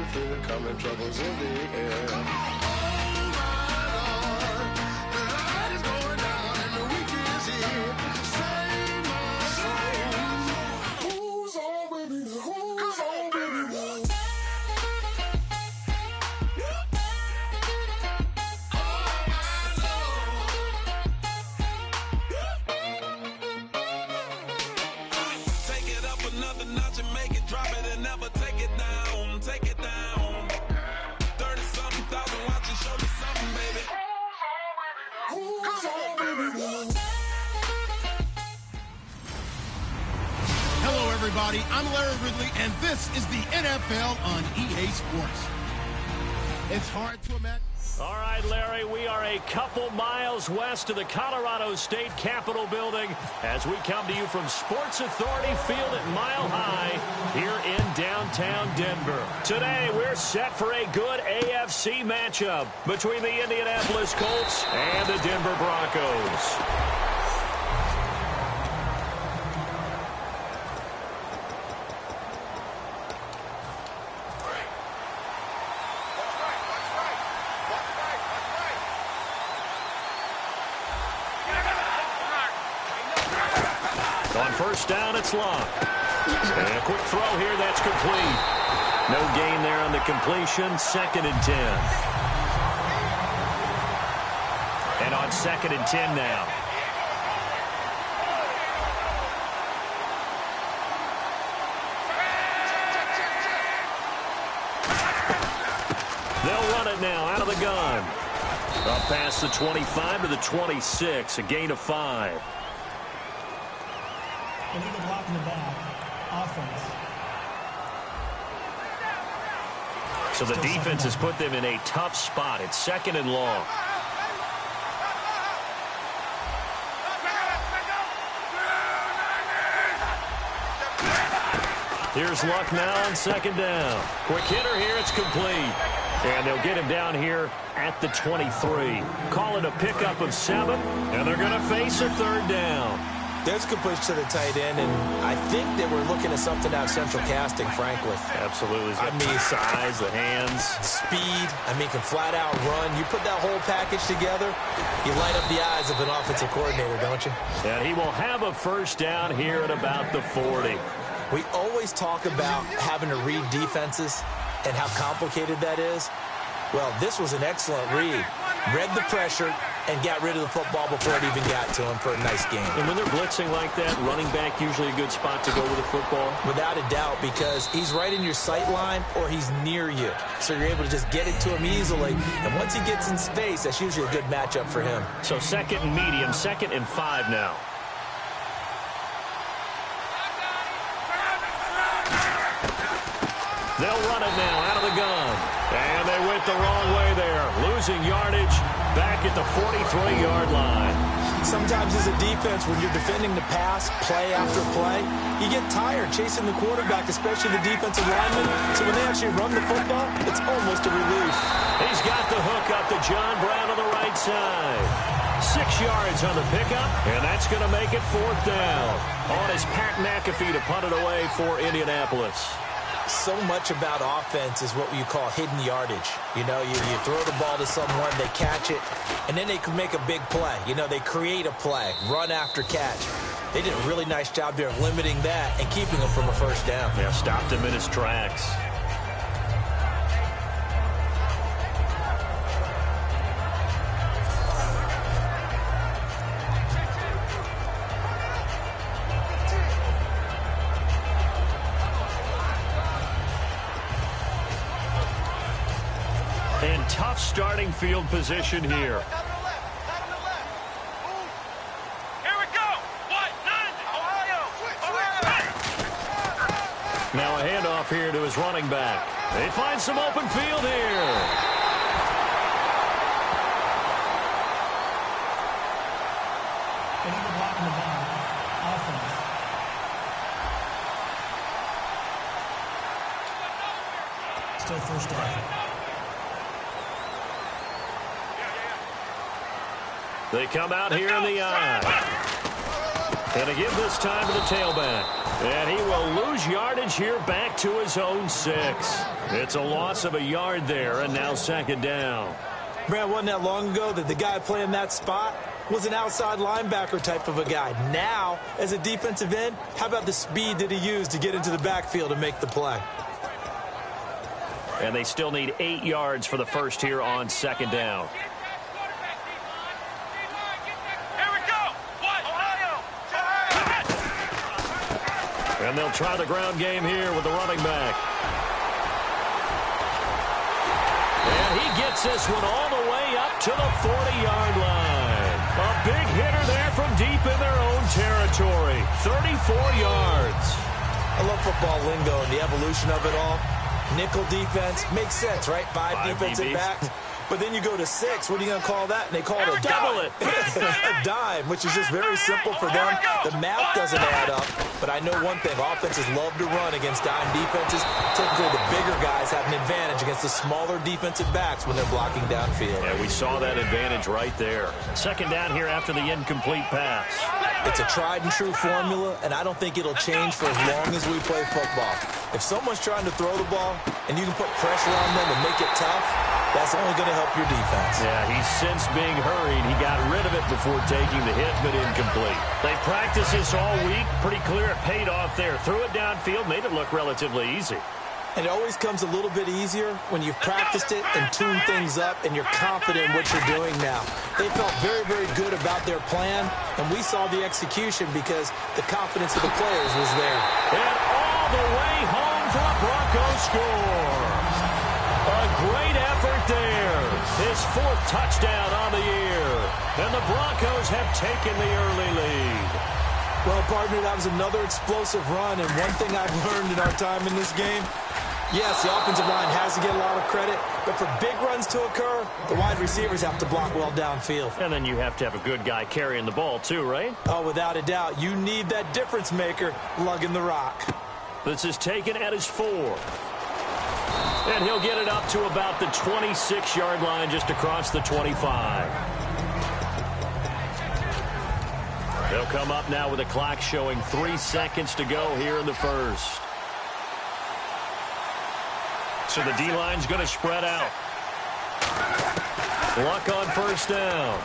feel it coming, troubles in the air. I'm Larry Ridley, and this is the NFL on EA Sports. It's hard to imagine. All right, Larry, we are a couple miles west of the Colorado State Capitol building as we come to you from Sports Authority Field at Mile High here in downtown Denver. Today, we're set for a good AFC matchup between the Indianapolis Colts and the Denver Broncos. On first down, it's locked. And a quick throw here, that's complete. No gain there on the completion, 2nd and 10. And on 2nd and 10 now. They'll run it now out of the gun. Up past the 25 to the 26, a gain of 5. Illegal block in the back. Offense. So the defense has put them in a tough spot. It's 2nd and long. Here's Luck now on 2nd down. Quick hitter here, it's complete. And they'll get him down here at the 23. Call it a pickup of 7, and they're going to face a 3rd down. There's completion to the tight end, and I think that we're looking at something out of central casting, frankly. Absolutely. I mean, size, the hands. Speed. I mean, can flat out run. You put that whole package together, you light up the eyes of an offensive coordinator, don't you? And he will have a first down here at about the 40. We always talk about having to read defenses and how complicated that is. Well, this was an excellent read. Read the pressure and got rid of the football before it even got to him for a nice game. And when they're blitzing like that, running back usually a good spot to go with the football? Without a doubt, because he's right in your sight line or he's near you. So you're able to just get it to him easily. And once he gets in space, that's usually a good matchup for him. So 2nd and medium, 2nd and 5 now. They'll run it now out of the gun. And they went the wrong way there. Losing yardage back at the 43-yard line. Sometimes as a defense, when you're defending the pass, play after play, you get tired chasing the quarterback, especially the defensive lineman. So when they actually run the football, it's almost a relief. He's got the hook up to John Brown on the right side. 6 yards on the pickup, and that's going to make it 4th down. On is Pat McAfee to punt it away for Indianapolis. So much about offense is what you call hidden yardage. You know, you throw the ball to someone, they catch it, and then they can make a big play. You know, they create a play, run after catch. They did a really nice job there of limiting that and keeping him from a first down. Yeah, stopped him in his tracks. And tough starting field position here. Now a handoff here to his running back. They find some open field here. Illegal block in the back. Offense. Still first down. They come out here in the eye. And to give this time to the tailback. And he will lose yardage here back to his own 6. It's a loss of a yard there, and now second down. Man, wasn't that long ago that the guy playing that spot was an outside linebacker type of a guy. Now, as a defensive end, how about the speed that he used to get into the backfield and make the play? And they still need 8 yards for the first here on second down. And they'll try the ground game here with the running back. And he gets this one all the way up to the 40-yard line. A big hitter there from deep in their own territory. 34 yards. I love football lingo and the evolution of it all. Nickel defense makes sense, right? 5 defensive backs. But then you go to 6. What are you going to call that? And they call it a double dime. A dime, which is just very simple for them. The math doesn't add up. But I know one thing. Offenses love to run against dime defenses. Typically, the bigger guys have an advantage against the smaller defensive backs when they're blocking downfield. Yeah, we saw that advantage right there. Second down here after the incomplete pass. It's a tried-and-true formula, and I don't think it'll change for as long as we play football. If someone's trying to throw the ball and you can put pressure on them and make it tough, that's only going to help your defense. Yeah, he's since being hurried. He got rid of it before taking the hit, but incomplete. They practiced this all week. Pretty clear it paid off there. Threw it downfield, made it look relatively easy. And it always comes a little bit easier when you've practiced it and tuned things up and you're confident in what you're doing now. They felt very, very good about their plan, and we saw the execution because the confidence of the players was there. And all the way home for a Broncos score. A great effort there. His 4th touchdown on the year. And the Broncos have taken the early lead. Well, partner, that was another explosive run, and one thing I've learned in our time in this game, yes, the offensive line has to get a lot of credit, but for big runs to occur, the wide receivers have to block well downfield. And then you have to have a good guy carrying the ball too, right? Oh, without a doubt. You need that difference maker lugging the rock. This is taken at his 4. And he'll get it up to about the 26-yard line just across the 25. They'll come up now with a clock showing 3 seconds to go here in the first. So the D-line's going to spread out. Luck on first down.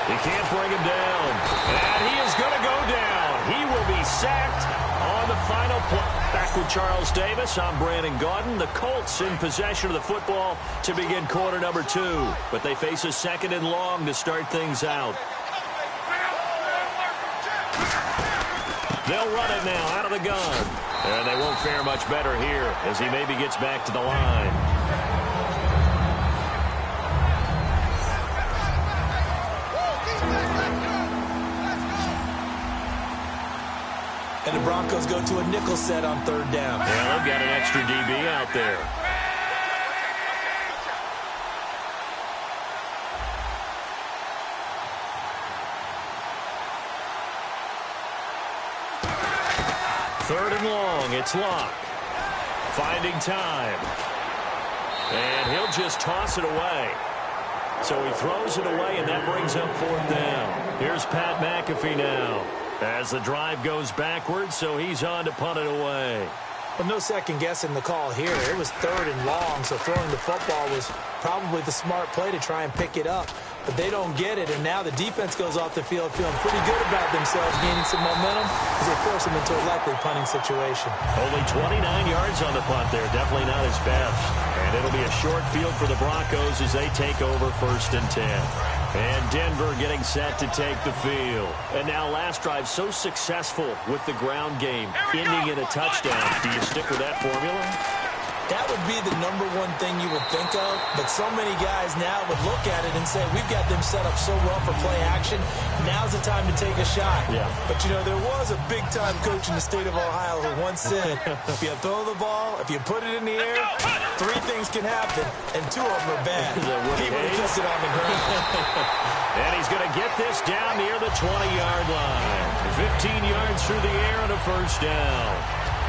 He can't bring him down. And he is going to go down. He will be sacked on the final play. Back with Charles Davis, I'm Brandon Gaudin. The Colts in possession of the football to begin quarter number 2. But they face a 2nd and long to start things out. They'll run it now out of the gun. And they won't fare much better here as he maybe gets back to the line. And the Broncos go to a nickel set on 3rd down. Yeah, they've got an extra DB out there. Third and long, it's Locke. Finding time. And he'll just toss it away. So he throws it away, and that brings up 4th down. Here's Pat McAfee now as the drive goes backwards, so he's on to punt it away. But no second guessing the call here. It was 3rd and long, so throwing the football was probably the smart play to try and pick it up. But they don't get it, and now the defense goes off the field feeling pretty good about themselves, gaining some momentum as they force them into a likely punting situation. Only 29 yards on the punt there. Definitely not his best. And it'll be a short field for the Broncos as they take over 1st and 10. And Denver getting set to take the field. And now last drive so successful with the ground game, ending in a touchdown. Do you stick with that formula? That would be the #1 thing you would think of, but so many guys now would look at it and say, we've got them set up so well for play action, now's the time to take a shot. Yeah. But, you know, there was a big-time coach in the state of Ohio who once said, if you throw the ball, if you put it in the air, 3 things can happen, and 2 of them are bad. He would have kept it on the ground. And he's going to get this down near the 20-yard line. 15 yards through the air and a 1st down.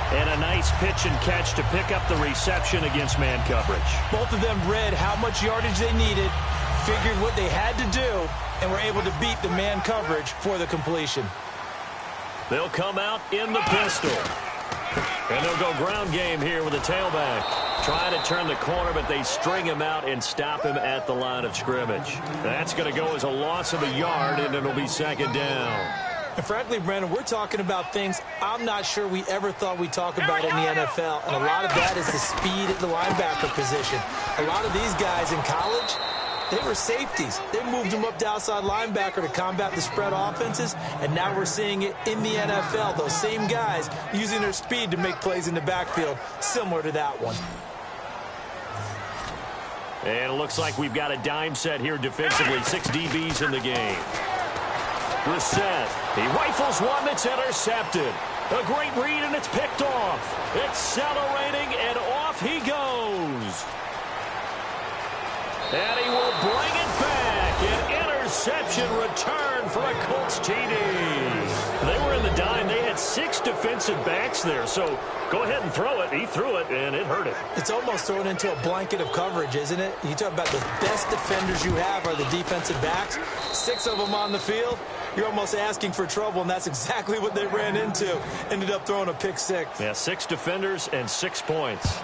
And a nice pitch and catch to pick up the reception against man coverage. Both of them read how much yardage they needed, figured what they had to do and were able to beat the man coverage for the completion. They'll come out in the pistol. And they'll go ground game here with the tailback. Trying to turn the corner, but they string him out and stop him at the line of scrimmage. That's going to go as a loss of a yard, and it'll be second down. And frankly, Brandon, we're talking about things I'm not sure we ever thought we'd talk about in the NFL. And a lot of that is the speed at the linebacker position. A lot of these guys in college, they were safeties. They moved them up to outside linebacker to combat the spread offenses, and now we're seeing it in the NFL. Those same guys using their speed to make plays in the backfield, similar to that one. And it looks like we've got a dime set here defensively. 6 DBs in the game. Reset. He rifles one that's intercepted. A great read, and it's picked off. Accelerating, and off he goes. And he will bring it back. An interception return for a Colts TD. They were in the dime. They had 6 defensive backs there. So go ahead and throw it. He threw it, and it hurt him. It's almost thrown into a blanket of coverage, isn't it? You talk about the best defenders you have are the defensive backs. 6 of them on the field. You're almost asking for trouble, and that's exactly what they ran into. Ended up throwing a pick 6. Yeah, 6 defenders and 6 points.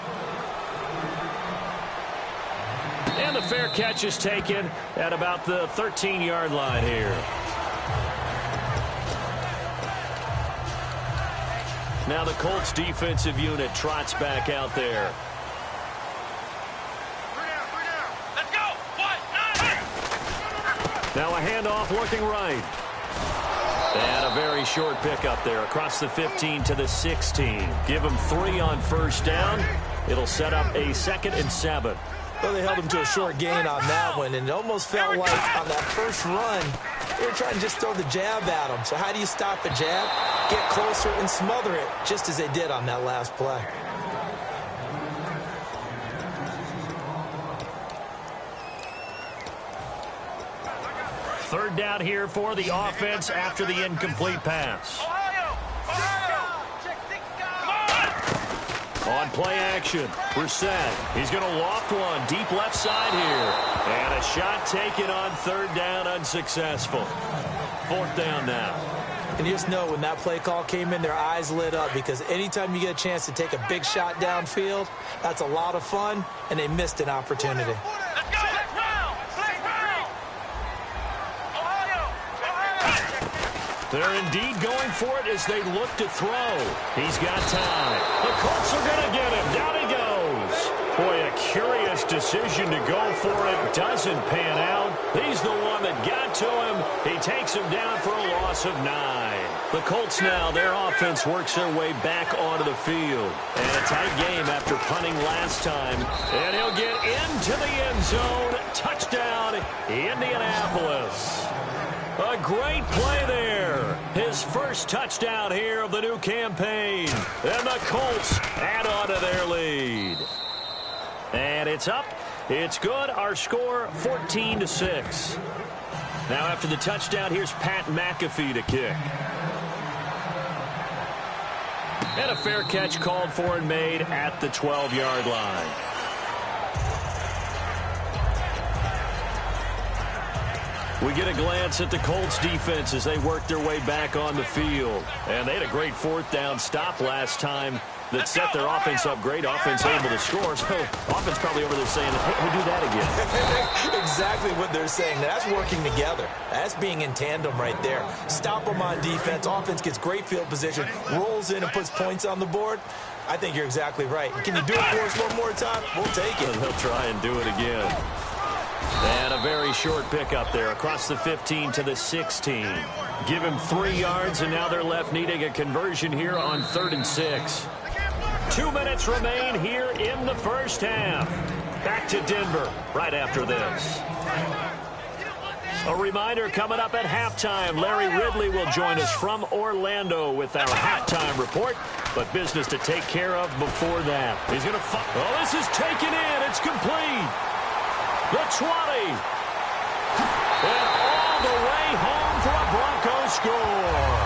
And the fair catch is taken at about the 13-yard line here. Now the Colts defensive unit trots back out there. Let's go. Now a handoff looking right. And a very short pickup there across the 15 to the 16. Give them 3 on first down. It'll set up a 2nd and 7. Well, they held him to a short gain on that one, and it almost felt like on that first run, they were trying to just throw the jab at him. So how do you stop the jab? Get closer and smother it, just as they did on that last play. Third down here for the offense after the incomplete pass. On play action, Brissett. He's going to loft one deep left side here. And a shot taken on 3rd down, unsuccessful. 4th down now. And you just know when that play call came in, their eyes lit up, because anytime you get a chance to take a big shot downfield, that's a lot of fun, and they missed an opportunity. They're indeed going for it as they look to throw. He's got time. The Colts are going to get him. Down he goes. Boy, a curious decision to go for it. Doesn't pan out. He's the one that got to him. He takes him down for a loss of 9. The Colts now, their offense works their way back onto the field. And a tight game after punting last time. And he'll get into the end zone. Touchdown, Indianapolis. A great play there. His first touchdown here of the new campaign. And the Colts add on to their lead. And it's up. It's good. Our score, 14-6. Now after the touchdown, here's Pat McAfee to kick. And a fair catch called for and made at the 12-yard line. We get a glance at the Colts defense as they work their way back on the field. And they had a great 4th down stop last time that set their offense up great. Offense able to score. So offense probably over there saying, hey, we'll do that again. Exactly what they're saying. That's working together. That's being in tandem right there. Stop them on defense. Offense gets great field position, rolls in and puts points on the board. I think you're exactly right. Can you do it for us one more time? We'll take it. And they'll try and do it again. And a very short pickup there across the 15 to the 16. Give him 3 yards, and now they're left needing a conversion here on 3rd and 6. 2 minutes remain here in the first half. Back to Denver right after this. A reminder coming up at halftime. Larry Ridley will join us from Orlando with our halftime report. But business to take care of before that. He's going to oh, this is taken in. It's complete. The 20. And all the way home for a Broncos score.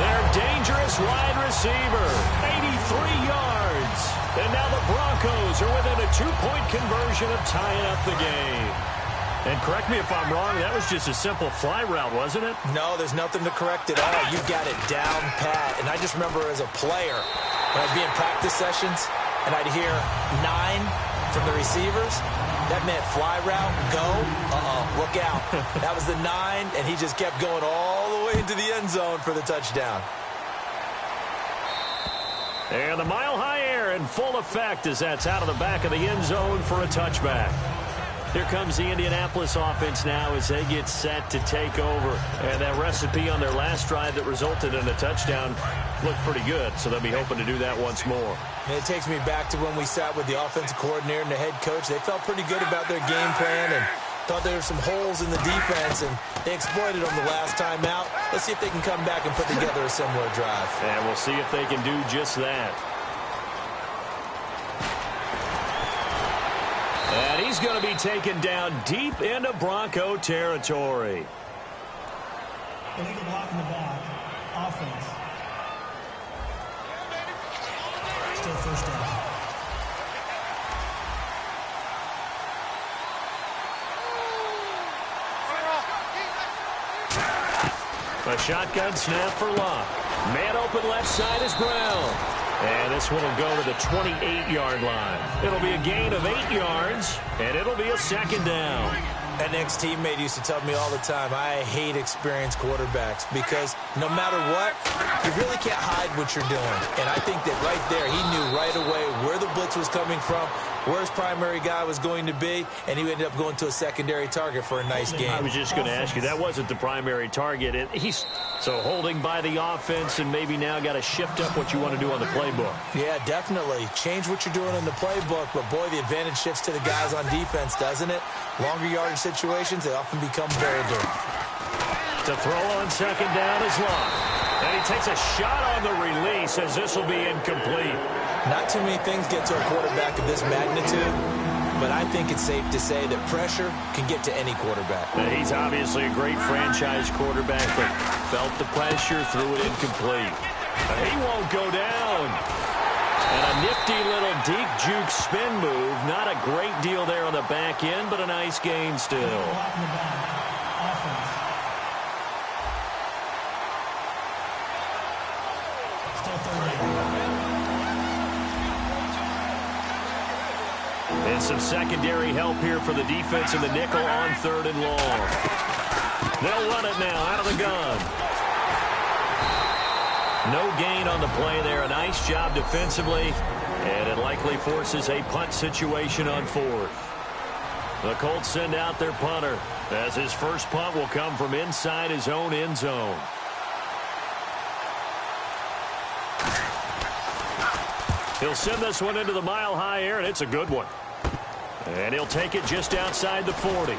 Their dangerous wide receiver. 83 yards. And now the Broncos are within a 2-point conversion of tying up the game. And correct me if I'm wrong, that was just a simple fly route, wasn't it? No, there's nothing to correct at all. You got it down pat. And I just remember as a player, when I'd be in practice sessions, and I'd hear 9 from the receivers, that meant fly route, go, look out. That was the 9, and he just kept going all the way into the end zone for the touchdown. And the mile-high air in full effect as that's out of the back of the end zone for a touchback. Here comes the Indianapolis offense now as they get set to take over. And that recipe on their last drive that resulted in a touchdown looked pretty good, so they'll be hoping to do that once more. And it takes me back to when we sat with the offensive coordinator and the head coach. They felt pretty good about their game plan and thought there were some holes in the defense, and they exploited them the last time out. Let's see if they can come back and put together a similar drive. And we'll see if they can do just that. And he's going to be taken down deep into Bronco territory. Illegal block in the back. Offense. Still first down. A shotgun snap for Locke. Man open left side is Brown. And this one will go to the 28-yard line. It'll be a gain of 8 yards, and it'll be a second down. An ex-teammate used to tell me all the time, I hate experienced quarterbacks because no matter what, you really can't hide what you're doing. And I think that right there, he knew right away where the blitz was coming from, where his primary guy was going to be, and he ended up going to a secondary target for a nice game. I was just going to ask you, that wasn't the primary target. He's so holding by the offense and maybe now got to shift up what you want to do on the playbook. Yeah, definitely. Change what you're doing in the playbook, but boy, the advantage shifts to the guys on defense, doesn't it? Longer yardage situations, they often become bolder. To throw on second down is Locke. And he takes a shot on the release as this will be incomplete. Not too many things get to a quarterback of this magnitude, but I think it's safe to say that pressure can get to any quarterback. He's obviously a great franchise quarterback, but felt the pressure, threw it incomplete. He won't go down. And a nifty little deep juke spin move. Not a great deal there on the back end, but a nice gain still. And some secondary help here for the defense in the nickel on 3rd and long. They'll run it now out of the gun. No gain on the play there. A nice job defensively. And it likely forces a punt situation on 4th. The Colts send out their punter as his first punt will come from inside his own end zone. He'll send this one into the mile-high air, and it's a good one. And he'll take it just outside the 40.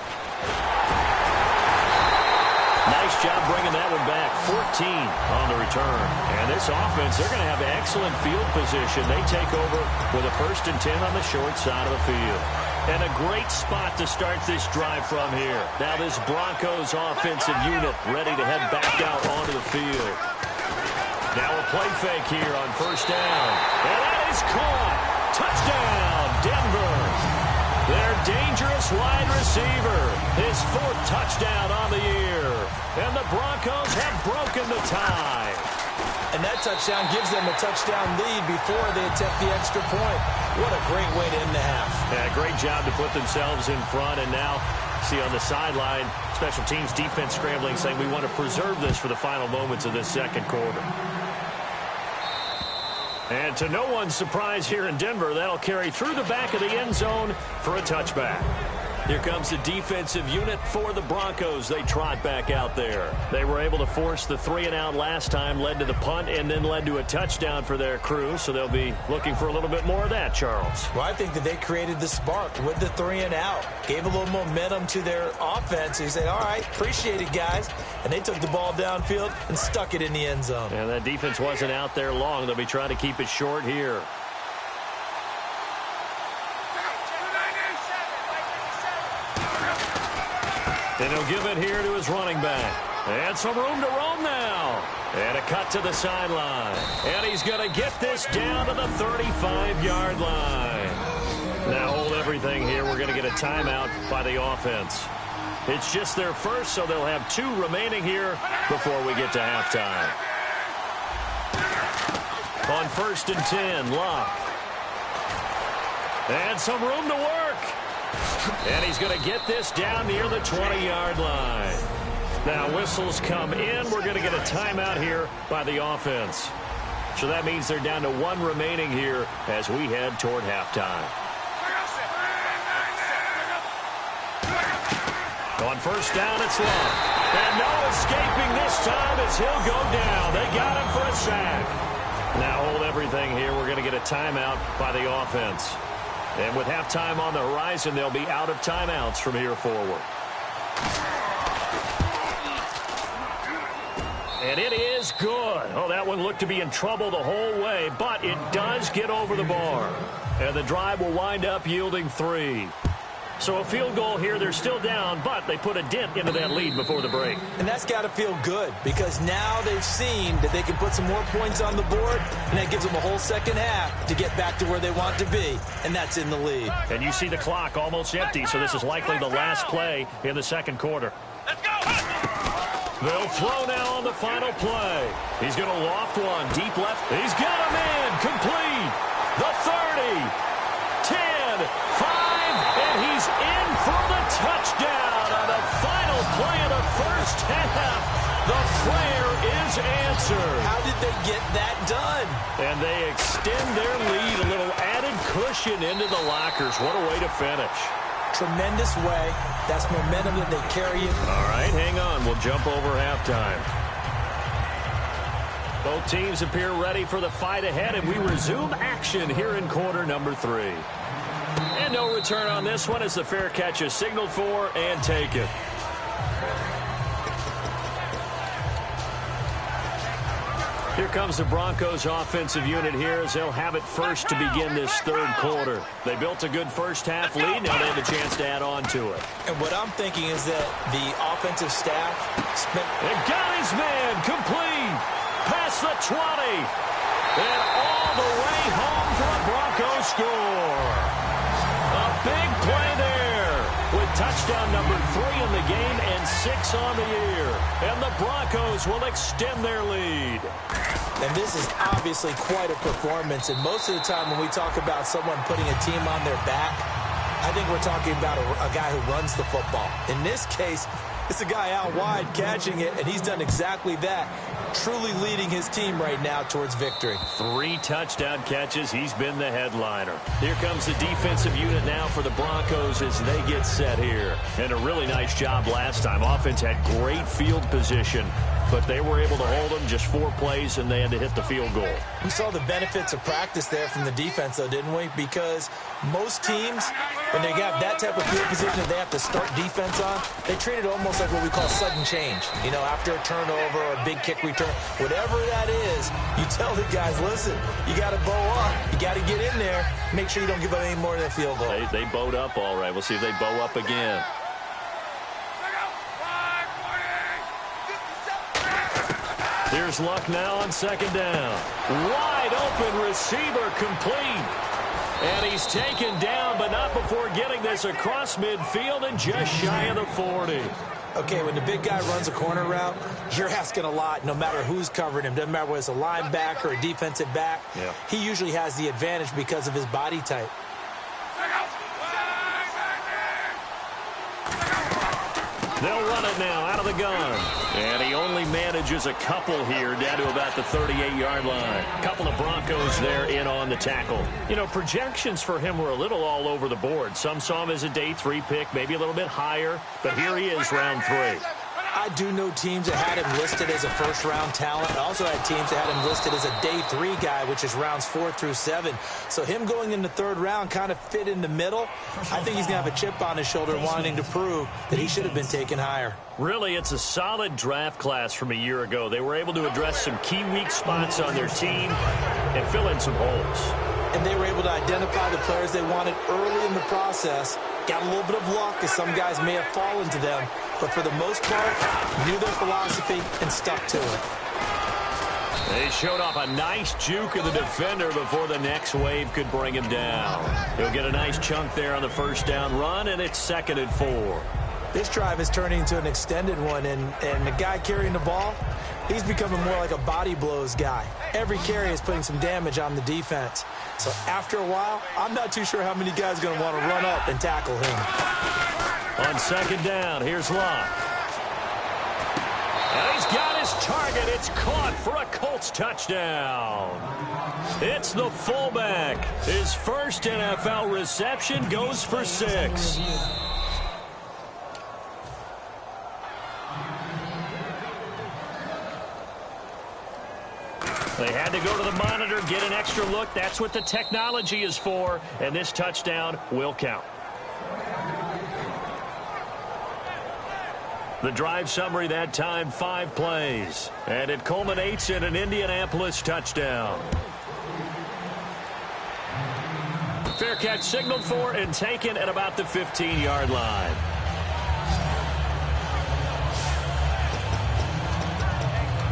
Nice job bringing that one back. 14 on the return. And this offense, they're going to have excellent field position. They take over with a 1st and 10 on the short side of the field. And a great spot to start this drive from here. Now this Broncos offensive unit ready to head back out onto the field. Now a play fake here on 1st down. And that is caught. Touchdown, Denver. Their dangerous wide receiver. His 4th touchdown on the year. And the Broncos have broken the tie. And that touchdown gives them a touchdown lead before they attempt the extra point. What a great way to end the half. Yeah, great job to put themselves in front. And now, see on the sideline, special teams defense scrambling, saying we want to preserve this for the final moments of this second quarter. And to no one's surprise here in Denver, that'll carry through the back of the end zone for a touchback. Here comes the defensive unit for the Broncos. They trot back out there. They were able to force the 3-and-out last time, led to the punt, and then led to a touchdown for their crew. So they'll be looking for a little bit more of that, Charles. Well, I think that they created the spark with the 3-and-out. Gave a little momentum to their offense. They said, all right, appreciate it, guys. And they took the ball downfield and stuck it in the end zone. And that defense wasn't out there long. They'll be trying to keep it short here. And he'll give it here to his running back. And some room to roam now. And a cut to the sideline. And he's going to get this down to the 35-yard line. Now hold everything here. We're going to get a timeout by the offense. It's just their first, so they'll have 2 remaining here before we get to halftime. On 1st and 10, Luck. And some room to work. And he's going to get this down near the 20-yard line. Now, whistles come in. We're going to get a timeout here by the offense. So that means they're down to 1 remaining here as we head toward halftime. On 1st down, it's Luck. And no escaping this time as he'll go down. They got him for a sack. Now hold everything here. We're going to get a timeout by the offense. And with halftime on the horizon, they'll be out of timeouts from here forward. And it is good. Oh, that one looked to be in trouble the whole way, but it does get over the bar. And the drive will wind up yielding 3. So a field goal here, they're still down, but they put a dent into that lead before the break. And that's got to feel good because now they've seen that they can put some more points on the board, and that gives them a whole second half to get back to where they want to be, and that's in the lead. And you see the clock almost empty, so this is likely the last play in the second quarter. Let's go! They'll throw now on the final play. He's going to loft one deep left. He's got him in. Complete. The 30. 10. 5. And he's in for the touchdown on the final play of the first half. The prayer is answered. How did they get that done? And they extend their lead, a little added cushion into the lockers. What a way to finish. Tremendous way. That's momentum that they carry it. All right, hang on. We'll jump over halftime. Both teams appear ready for the fight ahead, and we resume action here in quarter number 3. And no return on this one as the fair catch is signaled for and taken. Here comes the Broncos offensive unit here as they'll have it first to begin this third quarter. They built a good first half lead. Now they have a chance to add on to it. And what I'm thinking is that the offensive staff spent... And got his man complete. Past the 20. And all the way home for a Broncos score. A big play there with touchdown number 3 in the game and 6 on the year. And the Broncos will extend their lead. And this is obviously quite a performance. And most of the time when we talk about someone putting a team on their back, I think we're talking about a guy who runs the football. In this case, it's a guy out wide catching it, and he's done exactly that, truly leading his team right now towards victory. 3 touchdown catches. He's been the headliner. Here comes the defensive unit now for the Broncos as they get set here. And a really nice job last time. Offense had great field position, but they were able to hold them just 4 plays, and they had to hit the field goal. We saw the benefits of practice there from the defense, though, didn't we? Because most teams, when they have that type of field position that they have to start defense on, they treat it almost like what we call sudden change. You know, after a turnover or a big kick return, whatever that is, you tell the guys, listen, you got to bow up. You got to get in there. Make sure you don't give up any more than a field goal. They bowed up all right. We'll see if they bow up again. Here's Luck now on second down. Wide open receiver complete. And he's taken down, but not before getting this across midfield and just shy of the 40. Okay, when the big guy runs a corner route, you're asking a lot no matter who's covering him. Doesn't matter whether it's a linebacker or a defensive back. Yeah. He usually has the advantage because of his body type. They'll run it now out of the gun. And he only manages a couple here down to about the 38-yard line. A couple of Broncos there in on the tackle. You know, projections for him were a little all over the board. Some saw him as a day 3 pick, maybe a little bit higher. But here he is, round 3. I do know teams that had him listed as a first-round talent. I also had teams that had him listed as a day 3 guy, which is rounds 4 through 7. So him going in the 3rd round kind of fit in the middle. I think he's going to have a chip on his shoulder wanting to prove that he should have been taken higher. Really, it's a solid draft class from a year ago. They were able to address some key weak spots on their team and fill in some holes. And they were able to identify the players they wanted early in the process. Got a little bit of luck as some guys may have fallen to them. But for the most part, knew their philosophy and stuck to it. They showed off a nice juke of the defender before the next wave could bring him down. He'll get a nice chunk there on the first down run, and it's 2nd and 4. This drive is turning into an extended one, and the guy carrying the ball, he's becoming more like a body blows guy. Every carry is putting some damage on the defense. So after a while, I'm not too sure how many guys are going to want to run up and tackle him. On second down, here's Locke. And he's got his target. It's caught for a Colts touchdown. It's the fullback. His first NFL reception goes for 6. They had to go to the monitor, get an extra look. That's what the technology is for, and this touchdown will count. The drive summary that time, 5 plays, and it culminates in an Indianapolis touchdown. Fair catch signaled for and taken at about the 15-yard line.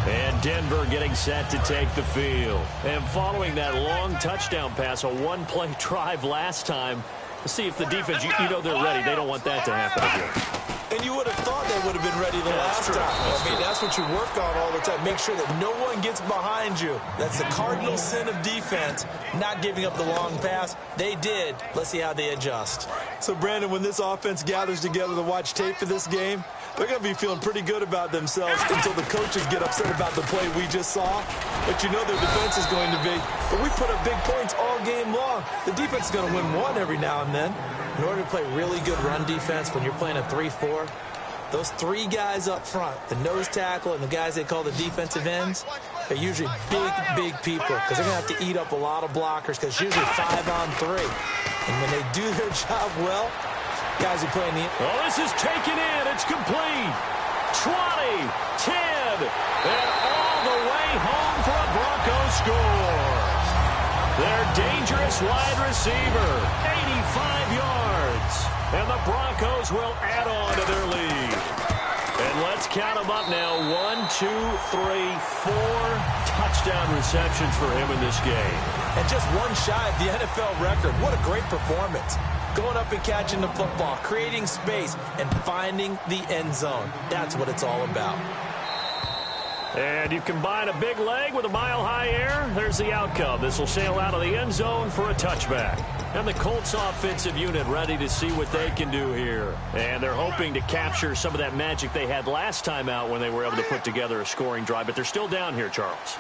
And Denver getting set to take the field. And following that long touchdown pass, a one-play drive last time, let's see if the defense, you know they're ready. They don't want that to happen again. And you would have thought they would have been ready the last time. I mean, that's what you work on all the time. Make sure that no one gets behind you. That's the cardinal sin of defense, not giving up the long pass. They did. Let's see how they adjust. So, Brandon, when this offense gathers together to watch tape for this game, they're going to be feeling pretty good about themselves until the coaches get upset about the play we just saw. But you know their defense is going to be. But we put up big points all game long. The defense is going to win one every now and then. In order to play really good run defense when you're playing a 3-4, those 3 guys up front, the nose tackle and the guys they call the defensive ends, are usually big people because they're going to have to eat up a lot of blockers because it's usually 5-on-3. And when they do their job well, guys are playing the... Oh, this is taken in. It's complete. 20, 10, and all the way home for a Broncos score. Their dangerous wide receiver, 85 yards. And the Broncos will add on to their lead. And let's count them up now. 1, 2, 3, 4 touchdown receptions for him in this game. And just one shy of the NFL record. What a great performance. Going up and catching the football, creating space, and finding the end zone. That's what it's all about. And you combine a big leg with a mile-high air, there's the outcome. This will sail out of the end zone for a touchback. And the Colts offensive unit ready to see what they can do here. And they're hoping to capture some of that magic they had last time out when they were able to put together a scoring drive. But they're still down here, Charles.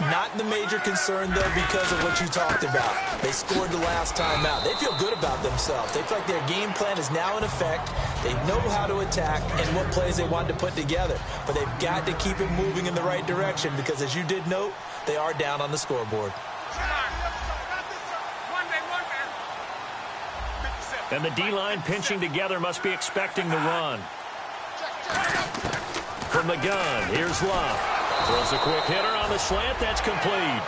Not the major concern, though, because of what you talked about. They scored the last time out. They feel good about themselves. They feel like their game plan is now in effect. They know how to attack and what plays they want to put together. But they've got to keep it moving in the right direction because, as you did note, they are down on the scoreboard. And the D-line pinching together must be expecting the run. From the gun, here's Love. Throws a quick hitter on the slant. That's complete.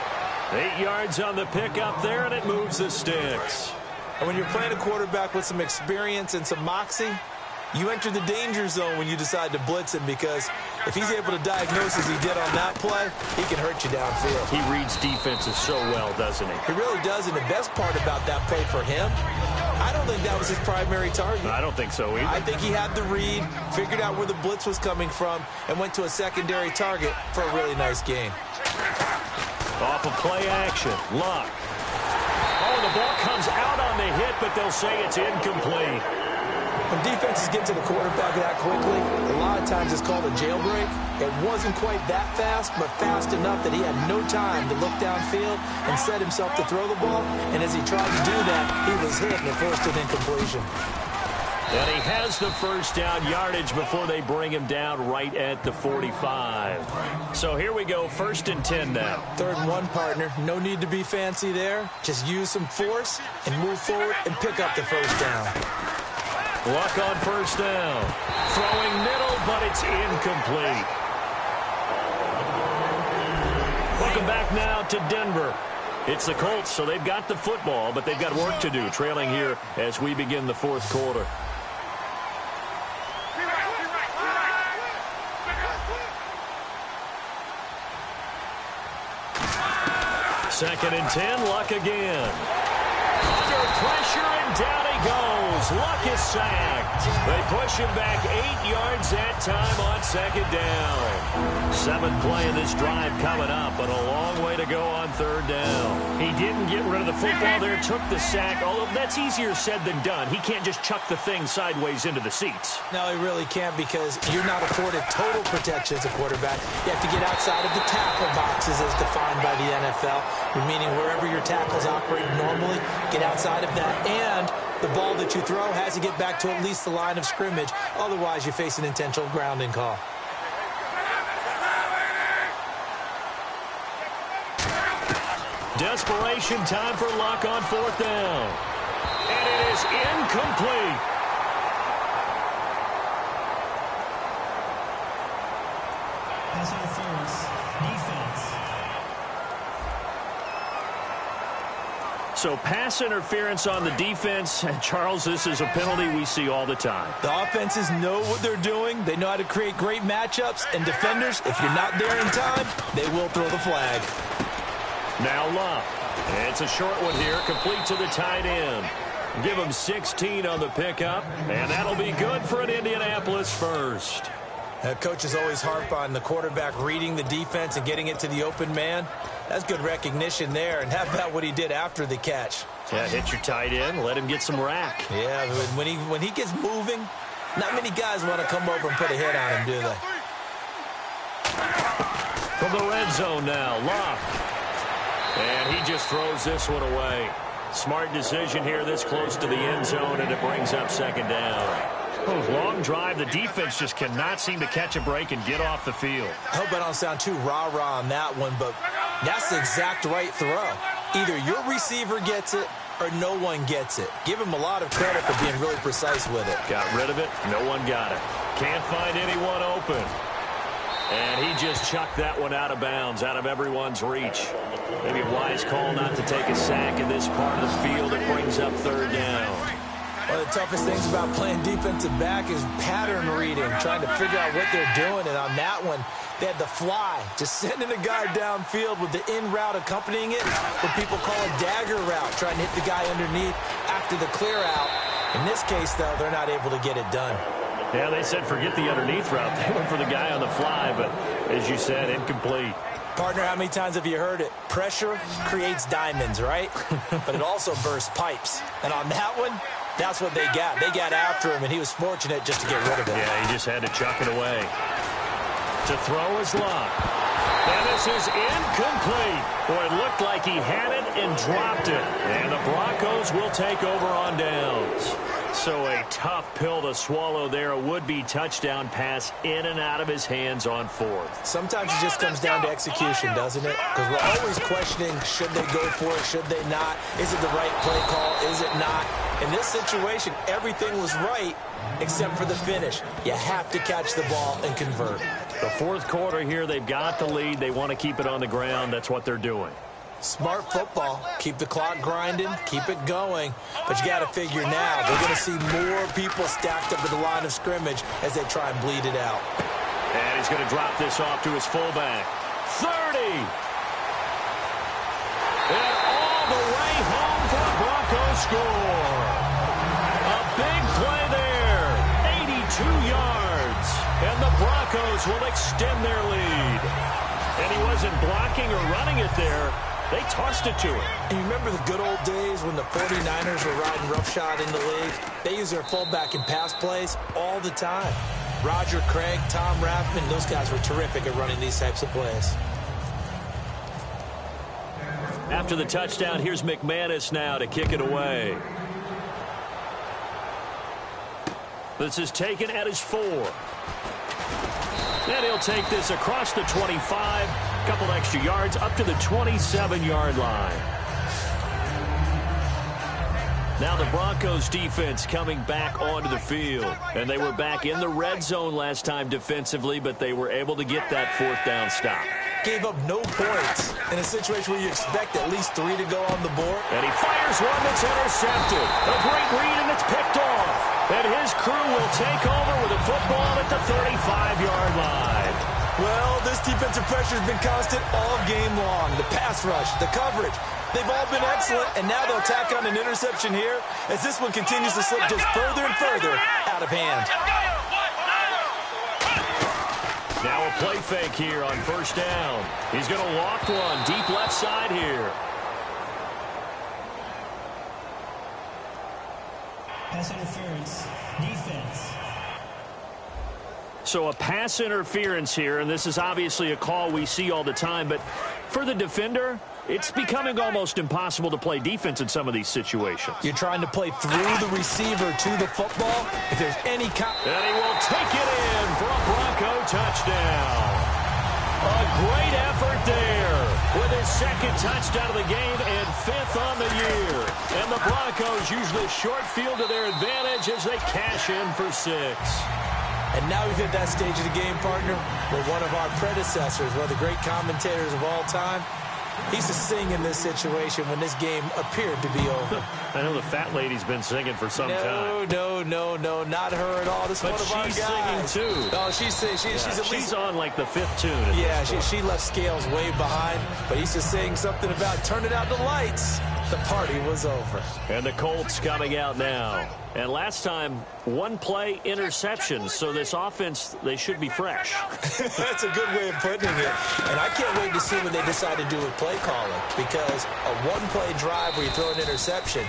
8 yards on the pickup there, and it moves the sticks. And when you're playing a quarterback with some experience and some moxie, you enter the danger zone when you decide to blitz him because if he's able to diagnose as he did on that play, he can hurt you downfield. He reads defenses so well, doesn't he? He really does, and the best part about that play for him, I don't think that was his primary target. I don't think so either. I think he had the read, figured out where the blitz was coming from, and went to a secondary target for a really nice gain. Off of play action, Luck. Oh, the ball comes out on the hit, but they'll say it's incomplete. When defenses get to the quarterback that quickly, a lot of times it's called a jailbreak. It wasn't quite that fast, but fast enough that he had no time to look downfield and set himself to throw the ball. And as he tried to do that, he was hit and it forced an incompletion. And he has the first down yardage before they bring him down right at the 45. So here we go, 1st and 10 now. 3rd and 1, partner. No need to be fancy there. Just use some force and move forward and pick up the first down. Luck on first down. Throwing middle, but it's incomplete. Welcome back now to Denver. It's the Colts, so they've got the football, but they've got work to do, trailing here as we begin the 4th quarter. Second and 10, Luck again. pressure, and down he goes. Luck is sacked. They push him back 8 yards that time on second down. 7th play of this drive coming up, but a long way to go on third down. He didn't get rid of the football there, took the sack, although that's easier said than done. He can't just chuck the thing sideways into the seats. No, he really can't, because you're not afforded total protection as a quarterback. You have to get outside of the tackle boxes as defined by the NFL, meaning wherever your tackles operate normally, get outside of that, and the ball that you throw has to get back to at least the line of scrimmage. Otherwise, you face an intentional grounding call. Desperation time for Luck on 4th down. And it is incomplete. Pass interference. Defense. So pass interference on the defense. Charles, this is a penalty we see all the time. The offenses know what they're doing. They know how to create great matchups. And defenders, if you're not there in time, they will throw the flag. Now Luck. It's a short one here, complete to the tight end. Give him 16 on the pickup, and that'll be good for an Indianapolis first. Coaches always harp on the quarterback reading the defense and getting it to the open man. That's good recognition there. And how about what he did after the catch? Yeah, hit your tight end, let him get some rack. Yeah, when he gets moving, not many guys want to come over and put a hit on him, do they? From the red zone now, Luck. And he just throws this one away. Smart decision here this close to the end zone, and it brings up second down. Long drive. The defense just cannot seem to catch a break and get off the field. I hope I don't sound too rah-rah on that one, but that's the exact right throw. Either your receiver gets it or no one gets it. Give him a lot of credit for being really precise with it. Got rid of it. No one got it. Can't find anyone open. And he just chucked that one out of bounds, out of everyone's reach. Maybe a wise call not to take a sack in this part of the field. It brings up third down. One of the toughest things about playing defensive back is pattern reading, trying to figure out what they're doing. And on that one, they had the fly, just sending a guy downfield with the in route accompanying it, what people call a dagger route, trying to hit the guy underneath after the clear out. In this case, though, they're not able to get it done. Yeah, they said forget the underneath route. They went for the guy on the fly, but as you said, incomplete. Partner, how many times have you heard it? Pressure creates diamonds, right? But it also bursts pipes. And on that one, that's what they got. They got after him, and he was fortunate just to get rid of it. Yeah, he just had to chuck it away. To throw his Luck. And this is incomplete. Boy, it looked like he had it and dropped it. And the Broncos will take over on downs. So a tough pill to swallow there. A would-be touchdown pass in and out of his hands on 4th. Sometimes it just comes down to execution, doesn't it? Because we're always questioning, should they go for it, should they not? Is it the right play call, is it not? In this situation, everything was right except for the finish. You have to catch the ball and convert. The 4th quarter here, they've got the lead. They want to keep it on the ground. That's what they're doing. Smart football. Keep the clock grinding, keep it going. But you got to figure now, they're going to see more people stacked up at the line of scrimmage as they try and bleed it out. And he's going to drop this off to his fullback. 30! And all the way home for the Broncos score. A big play there. 82 yards. And the Broncos will extend their lead. And he wasn't blocking or running it there. They tossed it to him. And you remember the good old days when the 49ers were riding roughshod in the league? They use their fullback in pass plays all the time. Roger Craig, Tom Rathman, those guys were terrific at running these types of plays. After the touchdown, here's McManus now to kick it away. This is taken at his 4. And he'll take this across the 25, a couple extra yards, up to the 27-yard line. Now the Broncos defense coming back onto the field. And they were back in the red zone last time defensively, but they were able to get that 4th down stop. Gave up no points in a situation where you expect at least 3 to go on the board. And he fires one that's intercepted. A great read, and it's picked off. And his crew will take over with a football at the 35-yard line. Well, this defensive pressure has been constant all game long. The pass rush, the coverage, they've all been excellent, and now they'll tack on an interception here as this one continues to slip just further and further out of hand. Now a play fake here on first down. He's going to loft one deep left side here. Pass interference. Defense. So a pass interference here, and this is obviously a call we see all the time, but for the defender, it's becoming almost impossible to play defense in some of these situations. You're trying to play through the receiver to the football. If there's any and he will take it in for a Bronco touchdown. A great effort there with his second touchdown of the game and 5th on the year. And the Broncos use the short field to their advantage as they cash in for 6. And now we've hit that stage of the game, partner, where one of our predecessors, one of the great commentators of all time, he used to sing in this situation when this game appeared to be over. I know the fat lady's been singing for some time. No, not her at all. This is one of our guys. But she's singing, too. Oh, she's on, like, the 5th tune. Yeah, she left Scales way behind, but he used to sing something about turning out the lights. The party was over. And the Colts coming out now. And last time, one play interceptions, so this offense, they should be fresh. That's a good way of putting it. And I can't wait to see what they decide to do with play calling, because a one-play drive where you throw an interception,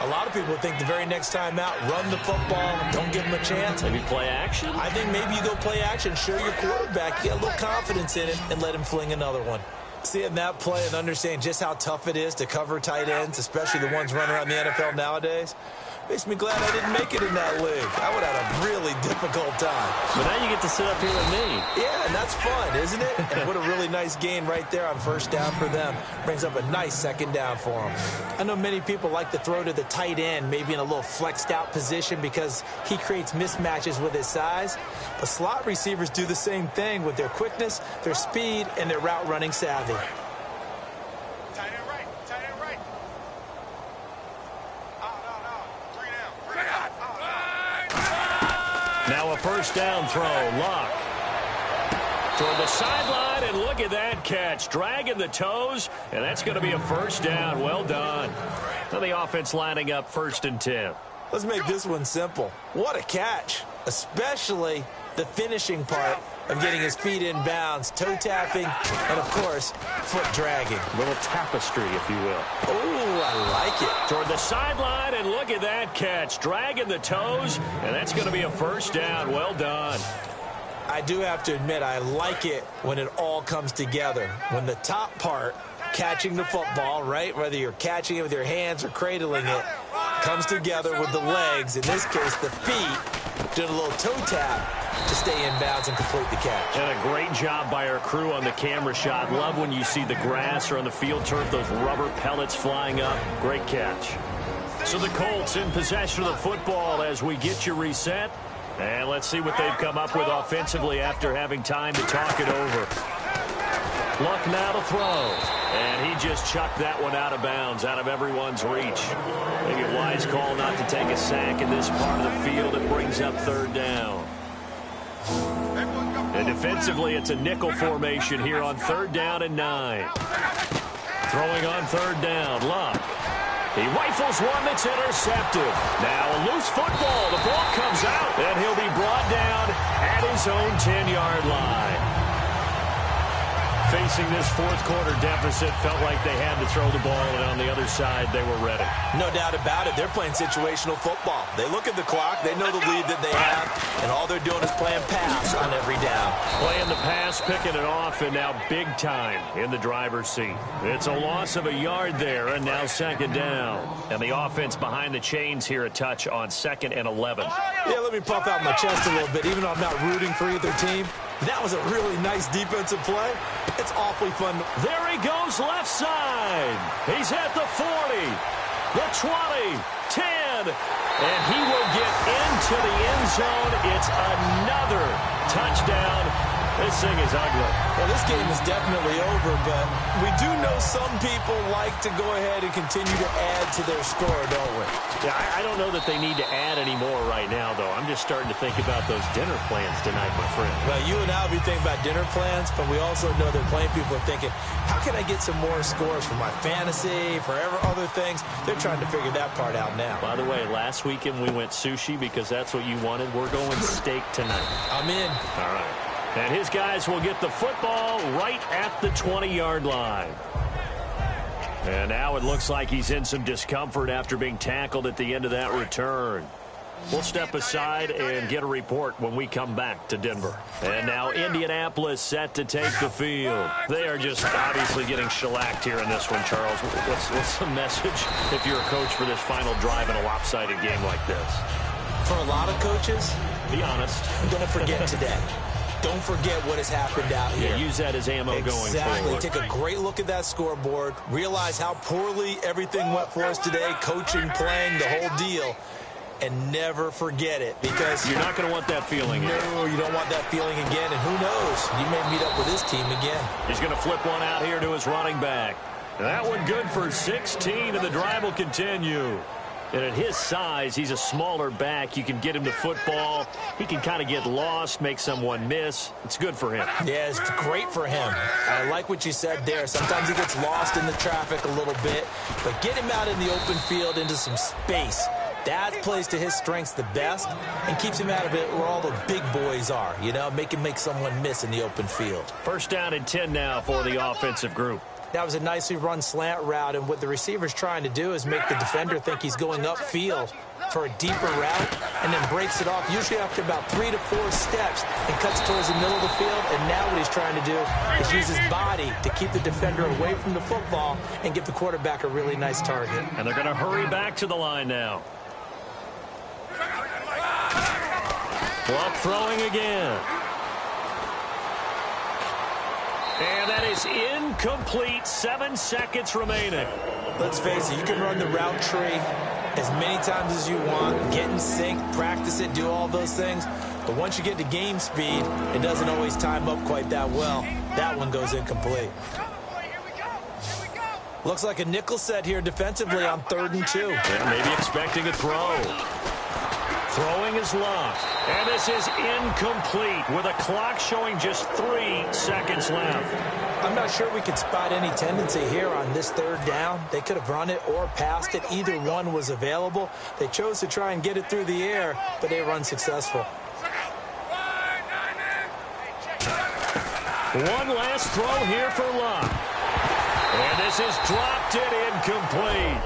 a lot of people think the very next time out, run the football, don't give them a chance. Maybe play action? I think maybe you go play action, show your quarterback, get a little confidence in it, and let him fling another one. Seeing that play and understanding just how tough it is to cover tight ends, especially the ones running around the NFL nowadays, makes me glad I didn't make it in that league. I would have had a really difficult time. But now you get to sit up here with me. Yeah, and that's fun, isn't it? And what a really nice gain right there on first down for them. Brings up a nice second down for them. I know many people like to throw to the tight end, maybe in a little flexed out position because he creates mismatches with his size. But slot receivers do the same thing with their quickness, their speed, and their route running savvy. Now a first down throw. Luck toward the sideline, and look at that catch. Dragging the toes, and that's going to be a first down. Well done. Now the offense lining up 1st and 10. Let's make this one simple. What a catch, especially the finishing part of getting his feet in bounds, toe tapping, and, of course, foot dragging. A little tapestry, if you will. Oh, I like it. Toward the sideline, and look at that catch. Dragging the toes, and that's going to be a first down. Well done. I do have to admit, I like it when it all comes together. When the top part, catching the football, right, whether you're catching it with your hands or cradling it, comes together with the legs, in this case the feet, doing a little toe tap to stay in bounds and complete the catch. And a great job by our crew on the camera shot. Love when you see the grass or on the field turf, those rubber pellets flying up. Great catch. So the Colts in possession of the football as we get you reset. And let's see what they've come up with offensively after having time to talk it over. Luck now to throw. And he just chucked that one out of bounds, out of everyone's reach. Maybe a wise call not to take a sack in this part of the field. It brings up 3rd down. And defensively, it's a nickel formation here on 3rd down and 9. Throwing on 3rd down, Luck. He rifles one that's intercepted. Now a loose football. The ball comes out, and he'll be brought down at his own 10-yard line. Facing this 4th quarter deficit, felt like they had to throw the ball, and on the other side, they were ready. No doubt about it. They're playing situational football. They look at the clock. They know the lead that they have, and all they're doing is playing pass on every down. Playing the pass, picking it off, and now big time in the driver's seat. It's a loss of a yard there, and now 2nd down. And the offense behind the chains here, a touch on 2nd and 11. Yeah, let me puff out my chest a little bit, even though I'm not rooting for either team. That was a really nice defensive play. It's awfully fun. There he goes left side. He's at the 40, the 20, 10, and he will get into the end zone. It's another touchdown. This thing is ugly. Well, this game is definitely over, but we do know some people like to go ahead and continue to add to their score, don't we? Yeah, I don't know that they need to add any more right now, though. I'm just starting to think about those dinner plans tonight, my friend. Well, you and I will be thinking about dinner plans, but we also know that playing people are thinking, how can I get some more scores for my fantasy, for other things? They're trying to figure that part out now. By the way, last weekend we went sushi because that's what you wanted. We're going steak tonight. I'm in. All right. And his guys will get the football right at the 20-yard line. And now it looks like he's in some discomfort after being tackled at the end of that return. We'll step aside and get a report when we come back to Denver. And now Indianapolis set to take the field. They are just obviously getting shellacked here in this one, Charles. What's the message if you're a coach for this final drive in a lopsided game like this? For a lot of coaches, be honest. Don't forget today. Don't forget what has happened out here. Yeah, use that as ammo going forward. Exactly. Take a great look at that scoreboard. Realize how poorly everything went for us today. Coaching, playing, the whole deal. And never forget it, because you're not going to want that feeling. No, you don't want that feeling again. And who knows? You may meet up with this team again. He's going to flip one out here to his running back. That one good for 16, and the drive will continue. And at his size, he's a smaller back. You can get him to football. He can kind of get lost, make someone miss. It's good for him. Yeah, it's great for him. I like what you said there. Sometimes he gets lost in the traffic a little bit. But get him out in the open field into some space. That plays to his strengths the best and keeps him out of it where all the big boys are. You know, make him make someone miss in the open field. First down and 10 now for the offensive group. That was a nicely run slant route, and what the receiver's trying to do is make the defender think he's going upfield for a deeper route and then breaks it off, usually after about 3 to 4 steps, and cuts towards the middle of the field. And now what he's trying to do is use his body to keep the defender away from the football and give the quarterback a really nice target. And they're going to hurry back to the line now. Clock throwing again. And that is incomplete. 7 seconds remaining. Let's face it, you can run the route tree as many times as you want, get in sync, practice it, do all those things. But once you get to game speed, it doesn't always time up quite that well. That one goes incomplete. Looks like a nickel set here defensively on 3rd and 2. Yeah, maybe expecting a throw. Throwing is locked. And this is incomplete with a clock showing just 3 seconds left. I'm not sure we could spot any tendency here on this 3rd down. They could have run it or passed it. Either one was available. They chose to try and get it through the air, but they were unsuccessful. One last throw here for Locke. And this is dropped it incomplete.